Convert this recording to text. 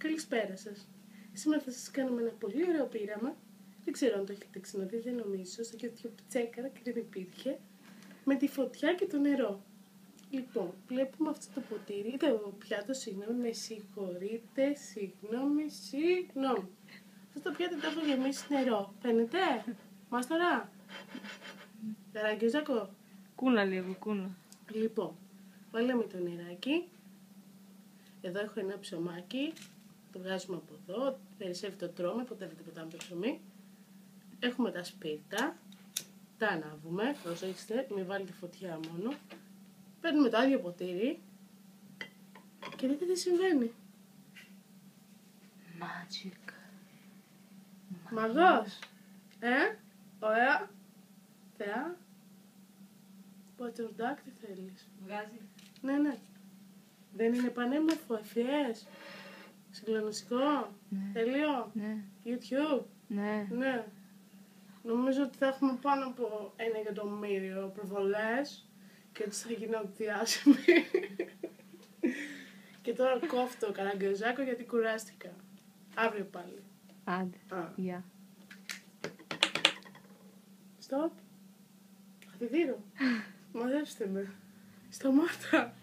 Καλησπέρα σας. Σήμερα θα σας κάνουμε ένα πολύ ωραίο πείραμα. Δεν ξέρω αν το έχετε ξαναδεί, δεν νομίζω. Στο YouTube τσέκαρα και δεν υπήρχε. Με τη φωτιά και το νερό. Λοιπόν, βλέπουμε αυτό το ποτήρι, το πιάτο, συγγνώμη, με συγχωρείτε, συγγνώμη. Αυτό το πιάτο το έχω γεμίσει νερό. Φαίνεται, μάστορα. Καραγκιόζακο. Κούνα λίγο, κούνα. Λοιπόν, βάλαμε το νεράκι. Εδώ έχω ένα ψωμάκι. Το βγάζουμε από εδώ. Περισσεύει το τρώμε, ποτέ δεν πετάμε το ψωμί. Έχουμε τα σπίρτα. Τα ανάβουμε. Προσέξτε, μην βάλετε φωτιά μόνο. Παίρνουμε το άδειο ποτήρι. Και δείτε τι συμβαίνει. Magic. Μαγός. Ωραία. Θεά. Πατσορντάκ, τι θέλεις. Βγάζει. Ναι. Δεν είναι πανέμορφο, ευφυές. Συγκλονιστικό. Ναι. Τέλειο. Ναι. YouTube. Ναι. Νομίζω ότι θα έχουμε πάνω από 1.000.000 προβολές και ότι θα γίνω διάσημη. Και τώρα κόφτω καραγκιόζακο γιατί κουράστηκα. Αύριο πάλι. Άντε. Γεια. Στοπ. Χαθιδίρο. Μαζέψτε με. Σταμάτα.